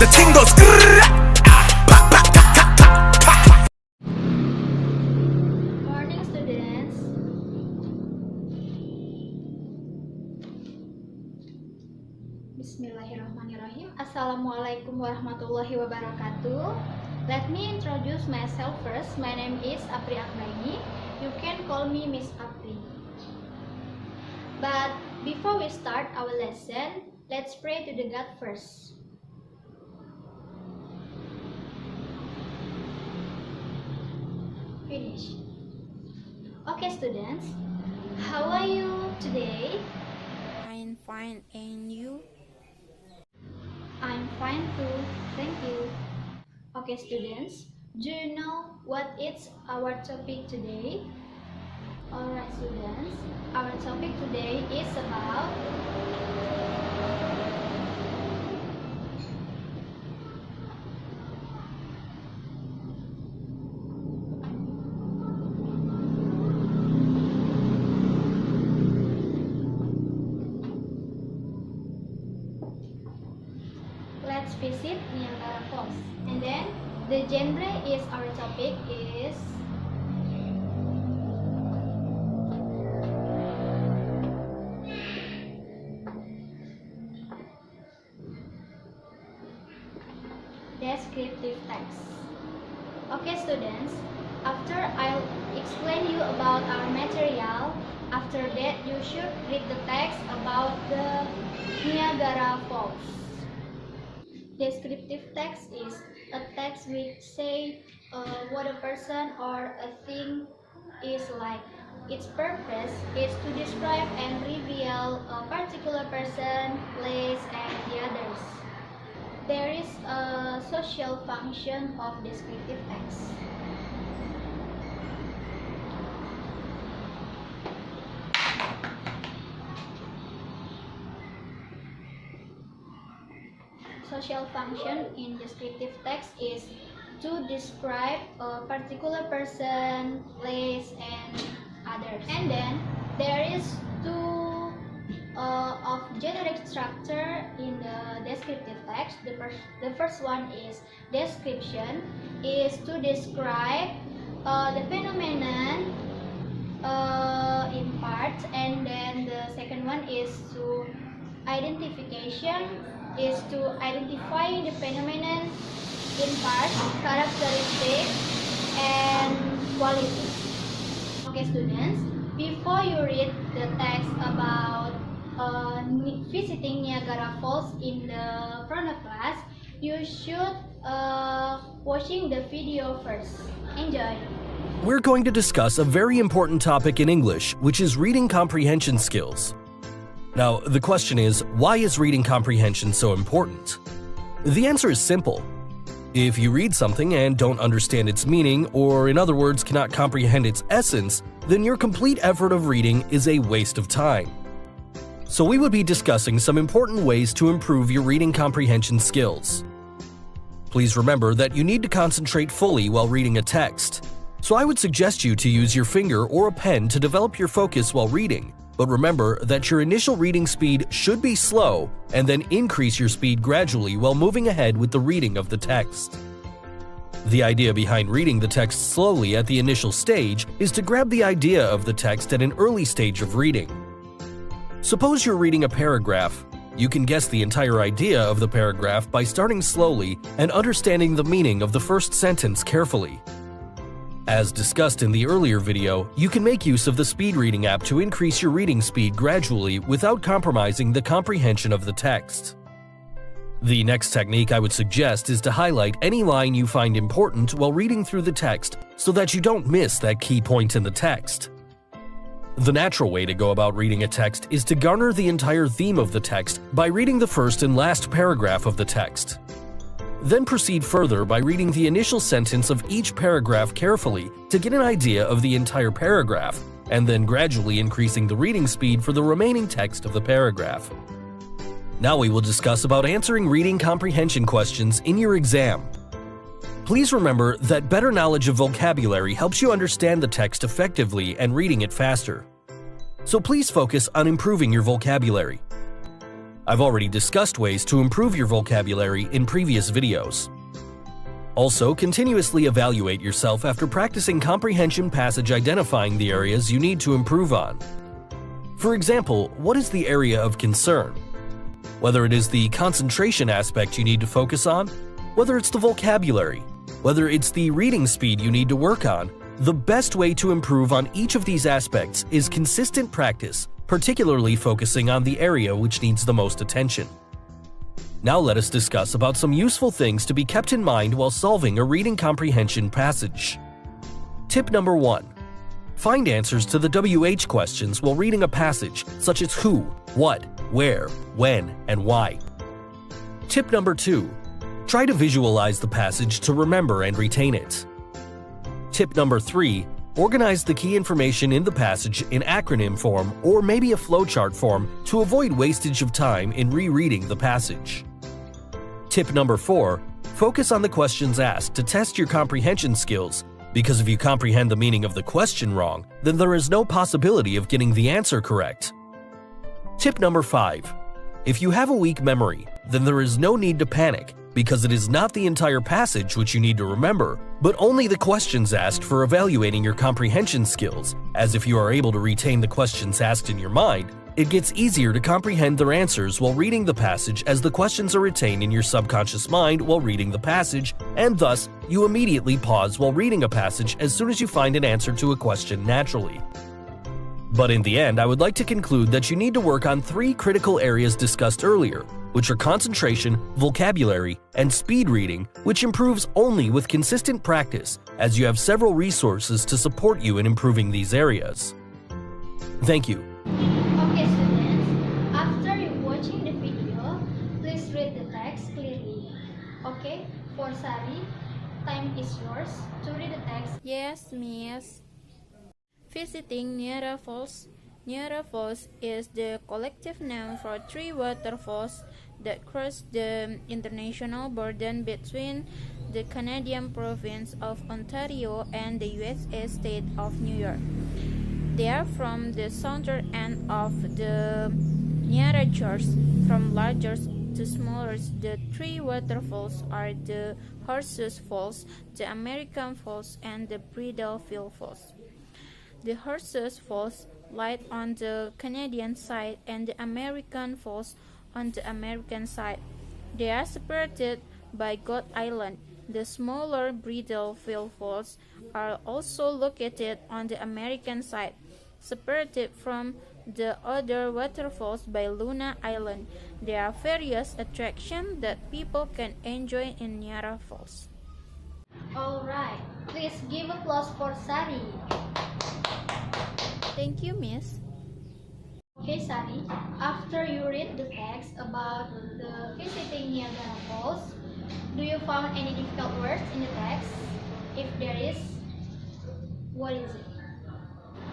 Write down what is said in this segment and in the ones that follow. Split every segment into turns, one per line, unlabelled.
the ting goes.
Morning, students. Bismillahirrahmanirrahim. Assalamualaikum warahmatullahi wabarakatuh. Let me introduce myself first. My name is Apri Akbaini. You can call me Miss Apri. But before we start our lesson, let's pray to the God first. Finish. Okay, students. How are you today?
I'm fine, and you?
I'm fine too, thank you. Okay, students, do you know what is our topic today? Alright, students, our topic today is about let's visit Niagara Falls. And then the genre is our topic is descriptive text. Okay, students, after I'll explain you about our material, after that you should read the text about the Niagara Falls. Descriptive text is a text which say what a person or a thing is like. Its purpose is to describe and reveal a particular person, place, and the others. There is a social function of descriptive text. Social function in descriptive text is to describe a particular person, place, and others. And then there is two of generic structure in the descriptive text. The first one is description, is to describe the phenomenon in part, and then the second one is to identification, is to identify the phenomenon in part, characteristic, and quality. Okay, students, before you read the text about visiting Niagara Falls in the front of class, you should watching the video first. Enjoy!
We're going to discuss a very important topic in English, which is reading comprehension skills. Now, the question is, why is reading comprehension so important? The answer is simple. If you read something and don't understand its meaning, or in other words, cannot comprehend its essence, then your complete effort of reading is a waste of time. So we would be discussing some important ways to improve your reading comprehension skills. Please remember that you need to concentrate fully while reading a text. So I would suggest you to use your finger or a pen to develop your focus while reading. But remember that your initial reading speed should be slow, and then increase your speed gradually while moving ahead with the reading of the text. The idea behind reading the text slowly at the initial stage is to grab the idea of the text at an early stage of reading. Suppose you're reading a paragraph. You can guess the entire idea of the paragraph by starting slowly and understanding the meaning of the first sentence carefully. As discussed in the earlier video, you can make use of the speed reading app to increase your reading speed gradually without compromising the comprehension of the text. The next technique I would suggest is to highlight any line you find important while reading through the text so that you don't miss that key point in the text. The natural way to go about reading a text is to garner the entire theme of the text by reading the first and last paragraph of the text. Then proceed further by reading the initial sentence of each paragraph carefully to get an idea of the entire paragraph, and then gradually increasing the reading speed for the remaining text of the paragraph. Now we will discuss about answering reading comprehension questions in your exam. Please remember that better knowledge of vocabulary helps you understand the text effectively and reading it faster. So please focus on improving your vocabulary. I've already discussed ways to improve your vocabulary in previous videos. Also, continuously evaluate yourself after practicing comprehension passage, identifying the areas you need to improve on. For example, what is the area of concern? Whether it is the concentration aspect you need to focus on, whether it's the vocabulary, whether it's the reading speed you need to work on, the best way to improve on each of these aspects is consistent practice, particularly focusing on the area which needs the most attention. Now let us discuss about some useful things to be kept in mind while solving a reading comprehension passage. Tip number 1. Find answers to the WH questions while reading a passage, such as who, what, where, when, and why. Tip number 2. Try to visualize the passage to remember and retain it. Tip number 3. Organize the key information in the passage in acronym form or maybe a flowchart form to avoid wastage of time in rereading the passage. Tip number 4. Focus on the questions asked to test your comprehension skills, because if you comprehend the meaning of the question wrong, then there is no possibility of getting the answer correct. Tip number 5. If you have a weak memory, then there is no need to panic, because it is not the entire passage which you need to remember, but only the questions asked for evaluating your comprehension skills, as if you are able to retain the questions asked in your mind, it gets easier to comprehend their answers while reading the passage as the questions are retained in your subconscious mind while reading the passage, and thus, you immediately pause while reading a passage as soon as you find an answer to a question naturally. But in the end, I would like to conclude that you need to work on 3 critical areas discussed earlier, which are concentration, vocabulary, and speed reading, which improves only with consistent practice, as you have several resources to support you in improving these areas. Thank you.
Okay, students, after you watching the video, please read the text clearly. Okay, for Sari, time is yours to read the text.
Yes, miss. Visiting Niagara Falls. Niagara Falls is the collective name for 3 waterfalls that cross the international border between the Canadian province of Ontario and the USA state of New York. They are from the southern end of the Niagara Gorge, from largest to smallest. The 3 waterfalls are the Horses Falls, the American Falls, and the Bridalveil Falls. The Horses Falls lie on the Canadian side and the American Falls on the American side. They are separated by God Island. The smaller Bridalveil Falls are also located on the American side, separated from the other waterfalls by Luna Island. There are various attractions that people can enjoy in Niagara Falls.
Alright, please give applause for Sari.
Thank you, miss.
Okay, Sari, after you read the text about the visiting Niagara Falls, do you find any difficult words in the text? If there is, what is it?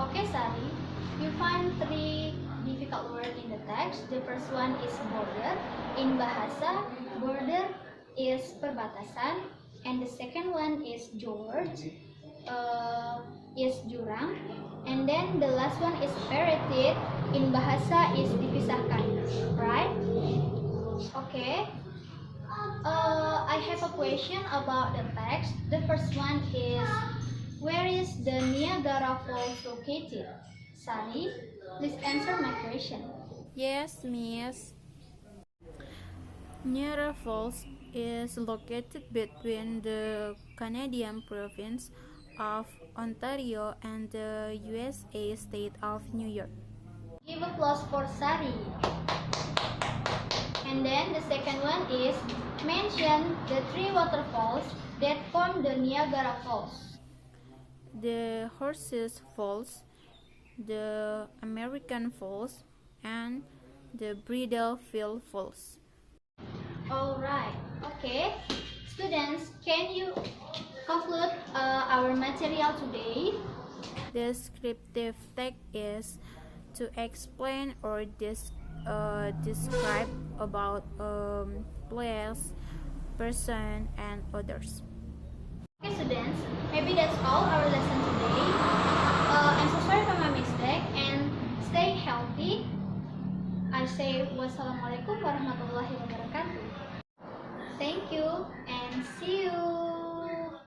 Okay, Sari, you find 3 difficult words in the text. The first one is border. In Bahasa, border is perbatasan, and the second one is George, is jurang, and then the last one is separated. In Bahasa is dipisahkan, right? Okay. I have a question about the text. The first one is, where is the Niagara Falls located? Sari, please answer my question.
Yes, miss. Niagara Falls is located between the Canadian province of Ontario and the USA state of New York.
Give applause for Sari. And then the second one is, mention the 3 waterfalls that form the Niagara Falls.
The Horses Falls, the American Falls, and the Bridalveil Falls.
Alright, okay. Students, can you conclude our material today?
The descriptive text is to explain or describe about place, person, and others.
Okay, students, maybe that's all our lesson today. I'm so sorry for my mistake, and stay healthy. I I say wassalamualaikum warahmatullahi wabarakatuh. Thank you and see you